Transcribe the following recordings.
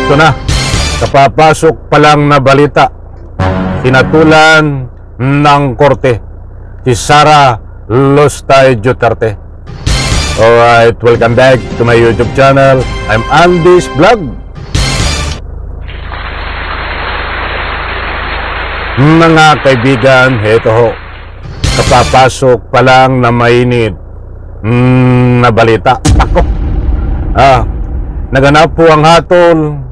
Ito na, kapapasok pa lang na balita, hinatulan ng korte si Sara Lustay Duterte. Alright, welcome back to my YouTube channel. I'm Andy's Vlog. Mga kaibigan, heto ho, kapapasok pa lang na mainit na balita. Ako, naganap po ang hatol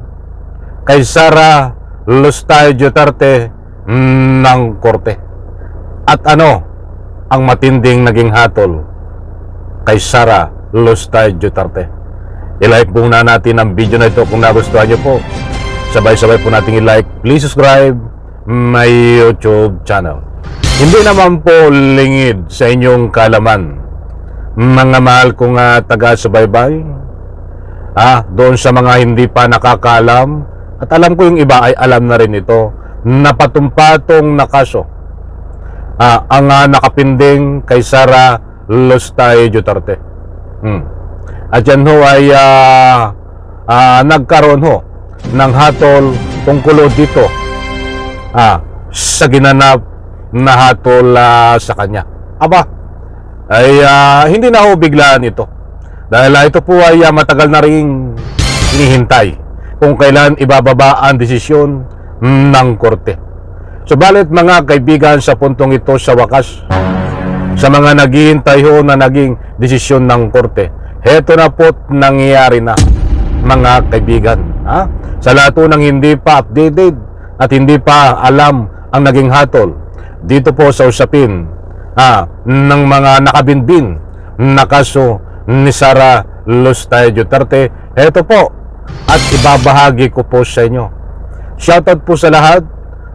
kay Sara Lustay Duterte ng korte. At ano ang matinding naging hatol kay Sara Lustay Duterte? I-like muna natin ang video na ito kung nagustuhan nyo po. Sabay-sabay po natin i-like. Please subscribe my YouTube channel. Hindi naman po lingid sa inyong kalaman, mga mahal kong taga-subaybay, doon sa mga hindi pa nakakalam, at alam ko yung iba ay alam na rin ito, napatumpatong na kaso ang nakapinding kay Sara Lustay Duterte. At yan ho ay nagkaroon ho ng hatol tungkol dito sa ginanap na hatol sa kanya. Ay hindi na ho biglaan ito, dahil ito po ay matagal na ring hinihintay kung kailan ibababa ang desisyon ng korte. Subalit mga kaibigan, sa puntong ito sa wakas, sa mga naghihintay ho na naging desisyon ng korte, heto na po't nangyayari na, mga kaibigan. Sa lahat ng hindi pa updated at hindi pa alam ang naging hatol dito po sa usapin ng mga nakabinbin na kaso ni Sara Lustay Duterte, heto po, at ibabahagi ko po sa inyo. Shoutout po sa lahat,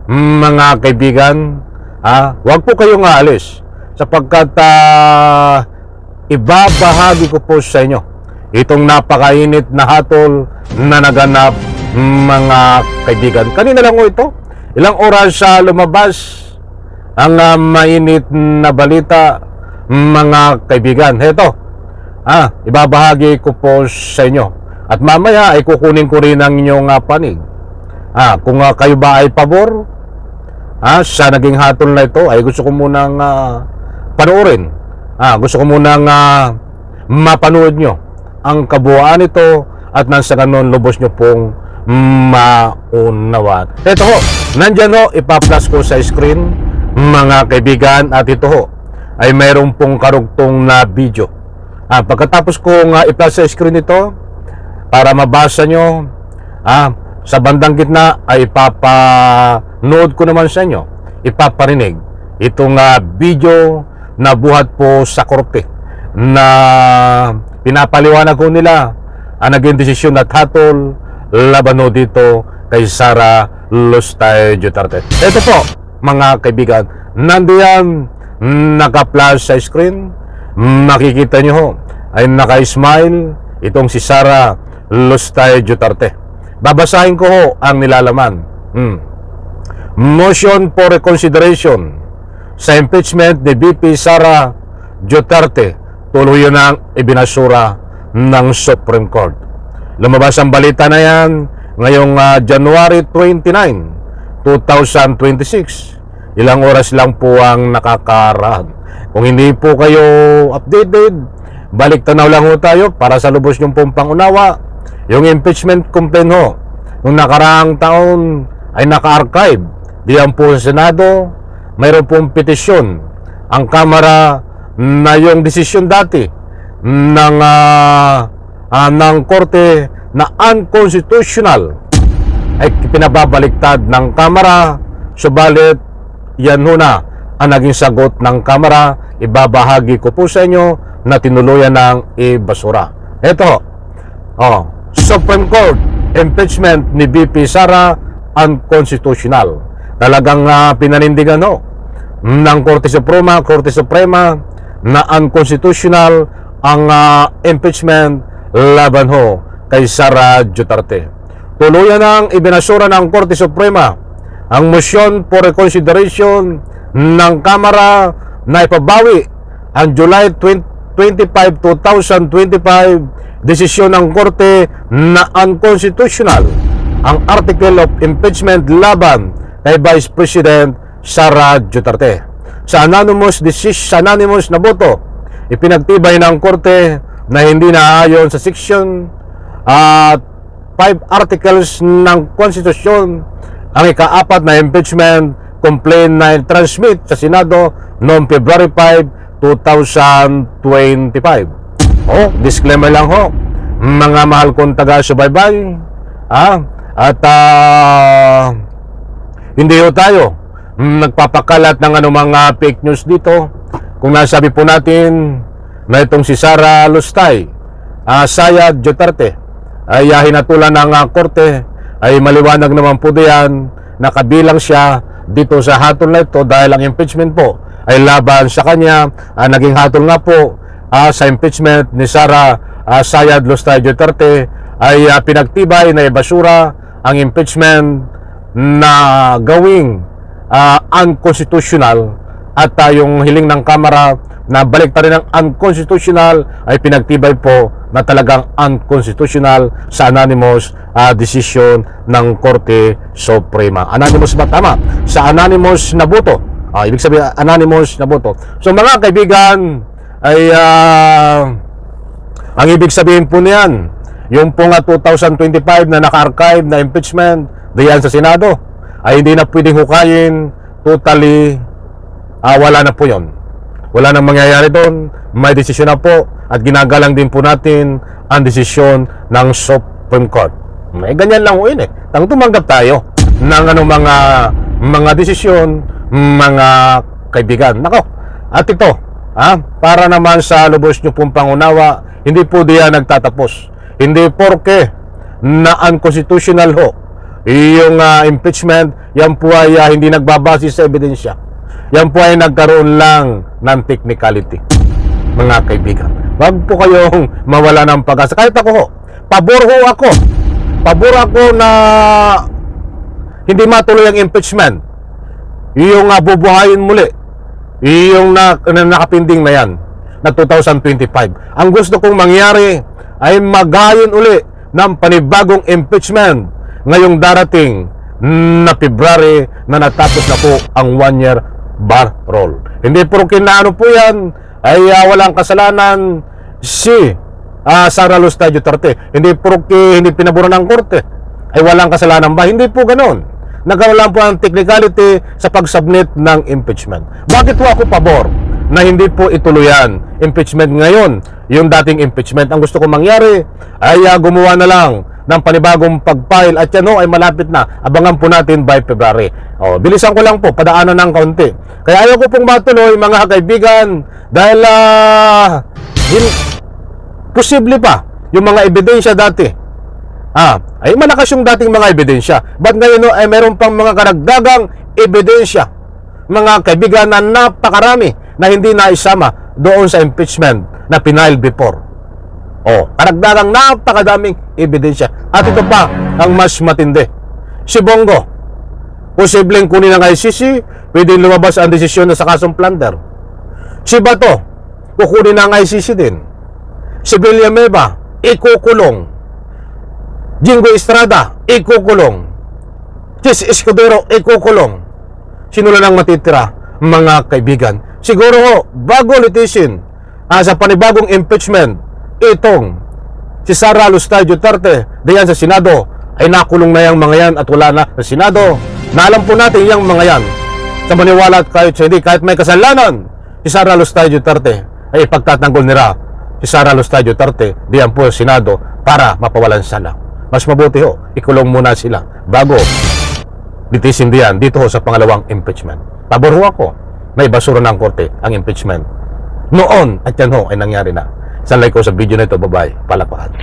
mga kaibigan. Huwag po kayong aalis, sapagkat ibabahagi ko po sa inyo itong napakainit na hatol na naganap, mga kaibigan. Kanina lang po ito, ilang oras lumabas ang mainit na balita, mga kaibigan. Heto, ibabahagi ko po sa inyo. At mamaya ay kukunin ko rin ang inyong panig. Kung kayo ba ay pabor sa naging hatol na ito, ay gusto ko munang panoorin. Gusto ko munang mapanood nyo ang kabuuan nito, at nang sa ganon lubos nyo pong maunawaan. Ito ho, nandyan ho, ipa-flash ko sa screen, mga kaibigan, at ito ho ay mayroon pong karugtong na video. Pagkatapos kong i-flash sa screen ito, para mabasa nyo, sa bandang gitna ay ipapanood ko naman sa inyo, ipaparinig itong video na buhat po sa korte, na pinapaliwanag ko nila ang naging desisyon at hatol laban ho dito kay Sara Lustay Duterte. Ito po, mga kaibigan, nandiyan naka-flash sa screen, makikita nyo ho ay naka-smile itong si Sara Lustay Duterte. Babasahin ko ho ang nilalaman. Motion for reconsideration sa impeachment ni VP Sara Duterte, tuloy nang ibinasura ng Supreme Court. Lumabas ang balita na yan ngayong January 29, 2026. Ilang oras lang po ang nakakaraan. Kung hindi po kayo updated, balik tanaw lang ho tayo para sa lubos nyong pong pangunawa. Yung impeachment complaint ho nung nakaraang taon ay naka-archive diyan po sa Senado. Mayroon pong petisyon ang Kamara na yung desisyon dati ng korte na unconstitutional ay pinababaliktad ng Kamara. Subalit yan ho na ang naging sagot ng Kamara. Ibabahagi ko po sa inyo na tinuluyan ng ibasura. Ito, Supreme Court, impeachment ni VP Sara unconstitutional. Talagang pinanindigan ng Korte Suprema na unconstitutional ang impeachment laban ho kay Sara Duterte. Tuluyan ang ibinasura ng Korte Suprema ang motion for reconsideration ng Kamara na ipabawi ang July 25, 2025 desisyon ng korte na unconstitutional ang article of impeachment laban kay Vice President Sara Duterte. Sa anonymous na boto, ipinagtibay ng korte na hindi naaayon sa section 5 articles ng konstitusyon ang ika-4 na impeachment complaint na transmit sa Senado noong February 5, 2025. Disclaimer lang ho, mga mahal kong taga-subaybay, hindi ho tayo nagpapakalat ng anumang fake news dito. Kung nasabi po natin na itong si Sara Lustay Sayad Duterte ay hinatulan ng korte, ay maliwanag naman po diyan na kabilang siya dito sa hatol na ito dahil ang impeachment po ay laban sa kanya. Naging hatol nga po sa impeachment ni Sara Sayad Lustay Duterte ay pinagtibay na ibasura ang impeachment na gawing unconstitutional at yung hiling ng Kamara na balik pa rin ang unconstitutional ay pinagtibay po na talagang unconstitutional sa anonymous decision ng Korte Suprema. Anonymous ba? Tama. Sa anonymous na boto. Ibig sabihin, anonymous na boto. So mga kaibigan, ay ang ibig sabihin po niyan, yung pong 2025 na naka-archive na impeachment diyan sa Senado, ay hindi na pwedeng hukayin, totally wala na po yun. Wala nang mangyayari doon, may desisyon na po at ginagalang din po natin ang desisyon ng Supreme Court. May ganyan lang po yun Tang tumanggap tayo ng mga desisyon, mga kaibigan. Nako, at ito, para naman sa lubos nyo pong pangunawa, hindi po diyan nagtatapos. Hindi porke na unconstitutional ho yung impeachment, yan po ay hindi nagbabase sa ebidensya. Yan po ay nagkaroon lang ng technicality. Mga kaibigan, wag po kayong mawala ng pag-asa. Kahit ako ho, pabor ako na hindi matuloy ang impeachment. Yung bubuhayin muli yung nakapinding na yan na 2025. Ang gusto kong mangyari ay magayon uli ng panibagong impeachment ngayong darating na February na natapos na po ang 1-year bar roll. Hindi po kinaano po yan ay walang kasalanan si Sara Lustay Duterte. Hindi po hindi pinaboran ng korte ay walang kasalanan ba? Hindi po ganoon. Nagkaroon lang po ang technicality sa pag-submit ng impeachment. Bakit po ako pabor na hindi po ituluyan impeachment ngayon? Yung dating impeachment, ang gusto ko mangyari ay gumawa na lang ng panibagong pag-file at yan ay malapit na. Abangan po natin by February. Bilisan ko lang po, padaanan ng kaunti. Kaya ayaw ko pong matuloy mga kaibigan dahil posible pa yung mga ebidensya dati. Ay malakas yung dating mga ebidensya. Ba't ngayon ay meron pang mga karagdagang ebidensya, mga kaibigan, na napakarami na hindi naisama doon sa impeachment na pinile before. Karagdagang napakadaming ebidensya. At ito pa ang mas matindi. Si Bongo, posibleng kunin ng ICC, pwedeng lumabas ang desisyon na sa kasong plunder. Si Bato, kukunin ng ICC din. Si Villanueva, ikukulong. Jingo Estrada, ikukulong. Chis Escudero, ikukulong. Sino lang ang matitira, mga kaibigan? Siguro ho, bago litisin sa panibagong impeachment, itong si Sara Lustay Duterte diyan sa Senado, ay nakulong na yung mga yan at wala na sa Senado. Na alam po natin yung mga yan, sa maniwala at kahit hindi, kahit may kasalanan si Sara Lustay Duterte, ay pagtatanggol nila si Sara Lustay Duterte diyan po sa Senado para mapawalan sala. Mas mabuti ho, ikulong muna sila bago litisin diyan dito ho sa pangalawang impeachment. Pabor ho ako, may basura ng korte ang impeachment noon at yan ho ay nangyari na. Sanlay ko sa video na ito, bye-bye, palakpakan.